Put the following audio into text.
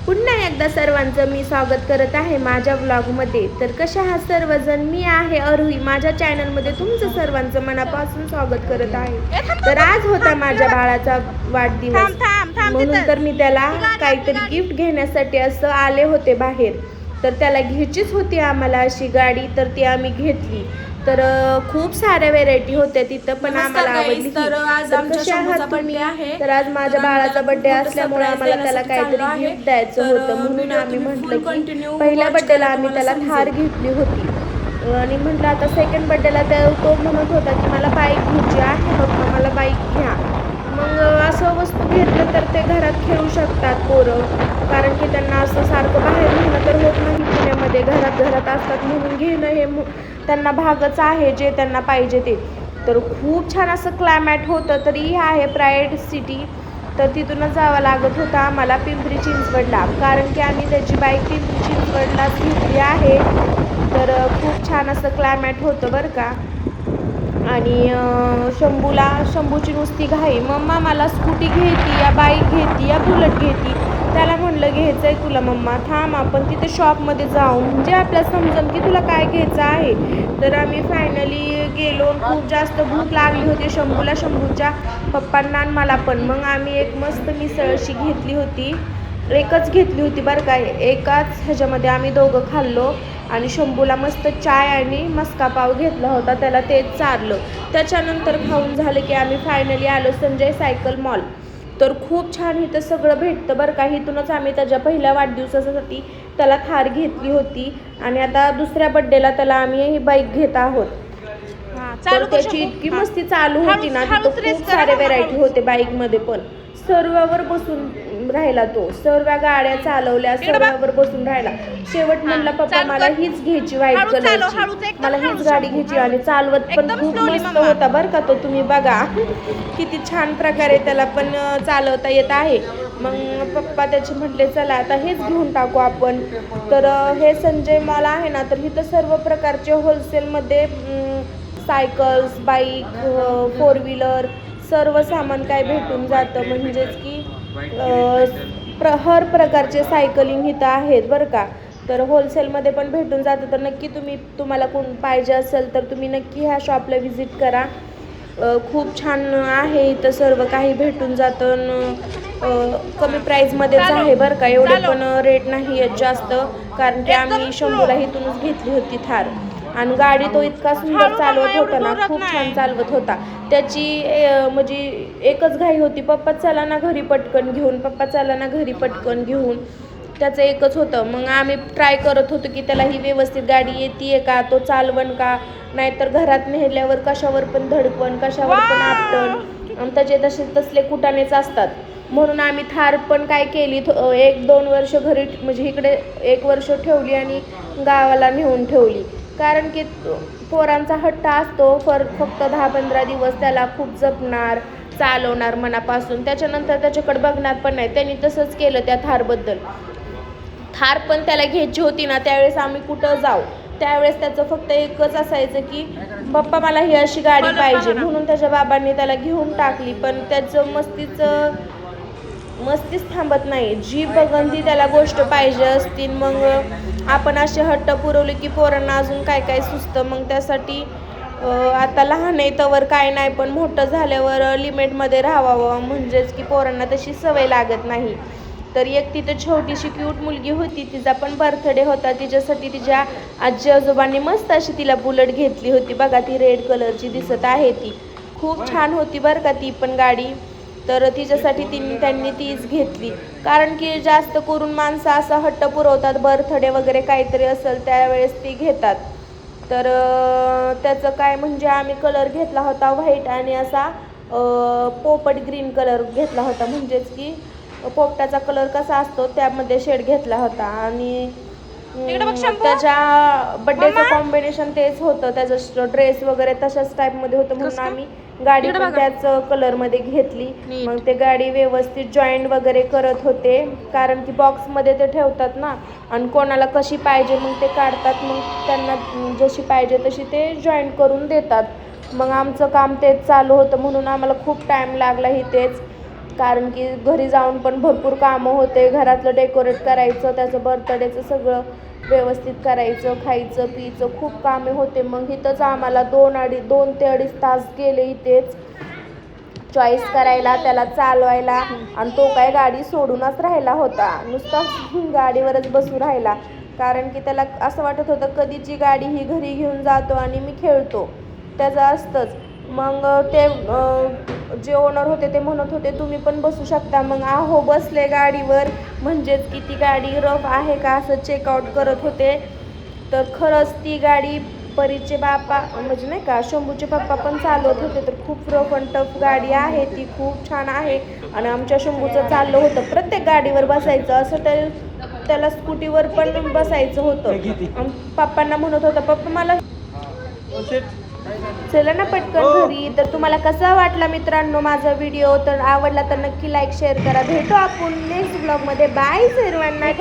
पुन्हा एकदा सर्वांचं मी स्वागत करत आहे माझ्या व्लॉगमध्ये. तर कशा आहात सर्वजण? मी आहे अरुही. माझ्या चॅनलमध्ये तुमचं सर्वांचं मनापासून स्वागत करत आहे. तर आज होता माझ्या बाळाचा वाढदिवस, म्हणून तर मी त्याला काहीतरी गिफ्ट घेण्यासाठी असं आले होते बाहेर. तर त्याला घ्यायचीच होती आम्हाला अशी गाडी, तर ती आम्ही घेतली. तर खूप साऱ्या व्हेरायटी होत्या तिथं, पण आम्हाला आवडली. तर आज आमच्या शंभूचा बर्थडे आहे. तर आज माझ्या बाळाचा बर्थडे असल्यामुळे आम्हाला त्याला काहीतरी गिफ्ट द्यायचं होतं, म्हणून आम्ही म्हटलं की पहिल्या बर्थडेला आम्ही त्याला थार घेतली होती आणि म्हटलं आता सेकंड बर्थडेला तो म्हणत होता की मला बाईक घ्यायची आहे, मग मला बाईक घ्या. मग असं वस्तू घेतलं तर ते घरात खेळू शकतात पोरं, कारण की त्यांना असं सारखं बाहेर नेणं तर होत नाही पुण्यामध्ये, घरात असतात म्हणून घेणं हे त्यांना भागच आहे जे त्यांना पाहिजे ते. तर खूप छान असं क्लायमॅट होतं. तरी आहे प्राईड सिटी, तर तिथूनच जावं लागत होतं आम्हाला पिंपरी चिंचवडला, कारण की आम्ही त्याची बाईक पिंपरी चिंचवडलाच घेतली आहे. तर खूप छान असं क्लायमॅट होतं बरं का. आणि शंभूची नुसती घाई, मम्मा मला स्कूटी घेती या बाईक घेती या बुलेट घेती. त्याला म्हणलं घ्यायचं आहे तुला मम्मा, थांब आपण तिथे शॉपमध्ये जाऊ म्हणजे आपल्याला समजून की तुला काय घ्यायचं आहे. तर आम्ही फायनली गेलो. खूप जास्त भूक लागली होती शंभूच्या पप्पांना आणि मला पण. मग आम्ही एक मस्त मिसळ अशी घेतली होती, एकच घेतली होती बरं का. एकाच ह्याच्यामध्ये आम्ही दोघं खाल्लो आणि शंभूला मस्त चाय आणि मस्का पाव घेतला होता, त्याला तेच चारलं. त्याच्यानंतर खाऊन झालं की आम्ही फायनली आलो संजय सायकल मॉल. तर खूप छान इथं सगळं भेटतं बरं का. इथूनच आम्ही त्याच्या पहिल्या वाढदिवसासाठी त्याला थार घेतली होती आणि आता दुसऱ्या बड्डेला त्याला आम्ही ही बाईक घेत आहोत. तर त्याची इतकी मस्ती चालू होती ना, तिथं खूप सारे व्हेरायटी होते बाईकमध्ये पण. सर्वावर बसून राहिला तो, सर्व गाड्या चालवल्या, सर्वावर बसून राहिला. शेवट म्हणला पप्पा मला हीच घ्यायची व्हाईट कलरची, मला हीच गाडी घ्यायची. आणि चालवत पण खूप मस्त होता बरं का तो. तुम्ही बघा किती छान प्रकारे त्याला पण चालवता येत आहे. मग पप्पा त्याचे म्हटले चला आता हेच घेऊन टाकू आपण. तर हे संजय मॉल आहे ना, तर इथं सर्व प्रकारचे होलसेलमध्ये सायकल्स, बाईक, फोर व्हीलर सर्व सामान काय भेटून जातं. म्हणजेच की हर प्रकारचे सायकलिंग इथं आहेत बरं का. तर होलसेलमध्ये पण भेटून जातं. तर नक्की तुम्हाला कोण पाहिजे असेल तर तुम्ही नक्की ह्या शॉपला व्हिजिट करा. खूप छान आहे इथं, सर्व काही भेटून जातं. कमी प्राईजमध्येच आहे बरं का, एवढे पण रेट नाही आहेत जास्त, कारण की आम्ही शंभूला इथूनच घेतली होती थार. आणि गाडी तो इतका सुंदर चालवत होता ना, खूप छान चालवत होता. त्याची म्हणजे एकच घाई होती, पप्पा चला ना घरी पटकन घेऊन, पप्पा चला ना घरी पटकन घेऊन, त्याचं एकच होतं. मग आम्ही ट्राय करत होतो की त्याला ही व्यवस्थित गाडी येते का, तो चालवण का, नाहीतर घरात नेल्यावर कशावर पण धडकण, कशावर पण आपटण, आणि त्याचे तसले कुटानेच असतात. म्हणून आम्ही थार पण काय केली, 1-2 वर्ष घरी म्हणजे इकडे 1 वर्ष ठेवली आणि गावाला नेऊन ठेवली. कारण की पोरांचा हट्ट असतो, फक्त 10-15 दिवस त्याला खूप जपणार, चालवणार मनापासून, त्याच्यानंतर त्याच्याकडे बघणार पण नाही. त्यांनी तसंच केलं त्या थारबद्दल. थार पण त्याला घ्यायची होती ना, त्यावेळेस आम्ही कुठं जाऊ, त्यावेळेस त्याचं फक्त एकच असायचं की पप्पा मला ही अशी गाडी पाहिजे, म्हणून त्याच्या बाबांनी त्याला घेऊन टाकली. पण त्याचं मस्तीच थांबत नाही, जी बघन ती त्याला गोष्ट पाहिजे असती. मग आपण असे हट्ट पुरवले की पोरांना अजून काय काय सुचतं. मग त्यासाठी आता लहान आहे तवर काय नाही, पण मोठं झाल्यावर लिमिटमध्ये राहावं, म्हणजेच की पोरांना तशी सवय लागत नाही. तर एक तिथं छोटीशी क्यूट मुलगी होती, तिचा पण बर्थडे होता. तिच्यासाठी तिच्या आजी आजोबांनी मस्त अशी तिला बुलेट घेतली होती बघा, ती रेड कलरची दिसत आहे. ती खूप छान होती बरं का ती पण गाडी. तर तिच्यासाठी त्यांनी तीच घेतली, कारण की जास्त करून माणसं असा हट्ट पुरवतात, बर्थडे वगैरे काहीतरी असेल त्यावेळेस ती घेतात. तर त्याचं काय म्हणजे आम्ही कलर घेतला होता व्हाईट आणि असा पोपट ग्रीन कलर घेतला होता, म्हणजेच की पोपटाचा कलर कसा असतो त्यामध्ये शेड घेतला होता. आणि त्याच्या बड्डेचं कॉम्बिनेशन तेच होतं, त्याचं ड्रेस वगैरे तशाच टाईपमध्ये होतं, म्हणून आम्ही गाडी पण त्याच कलरमध्ये घेतली. मग ते गाडी व्यवस्थित जॉईंट वगैरे करत होते, कारण की बॉक्समध्ये ते ठेवतात ना, आणि कोणाला कशी पाहिजे मग ते काढतात, मग त्यांना जशी पाहिजे तशी ते जॉईंट करून देतात. मग आमचं काम तेच चालू होतं, म्हणून आम्हाला खूप टाईम लागला तेच, कारण की घरी जाऊन पण भरपूर कामं होते, घरातलं डेकोरेट करायचं, त्याचं बर्थडेचं सगळं व्यवस्थित करायचं, खायचं पियचं खूप कामे होते. मग इथंच आम्हाला 2 ते अडीच तास गेले इथेच चॉईस करायला, त्याला चालवायला. आणि तो काय गाडी सोडूनच राहिला होता, नुसता गाडीवरच बसून राहिला, कारण की त्याला असं वाटत होतं कधीची गाडी ही घरी घेऊन जातो आणि मी खेळतो, त्याचं असतंच. मग ते जे ओनर होते ते म्हणत होते तुम्ही पण बसू शकता. मग आहो बसले गाडीवर, म्हणजेच की ती गाडी रफ आहे का असं चेकआउट करत होते. तर खरंच ती गाडी परीचे बापा म्हणजे नाही का शंभूचे पप्पा पण चालवत होते. तर खूप रफ अँड टफ गाडी आहे ती, खूप छान आहे. आणि आमच्या शंभूचं चाललं होतं प्रत्येक गाडीवर बसायचं, असं त्याला स्कूटीवर पण बसायचं होतं. पप्पांना म्हणत होता पप्पा मला चला ना पटकन घरी. तर तुम्हाला कसा वाटला मित्रांनो माझा व्हिडिओ? तर आवडला तर नक्की लाईक शेअर करा. भेटू आपण नेक्स्ट ब्लॉगमध्ये. बाय सर्वांना.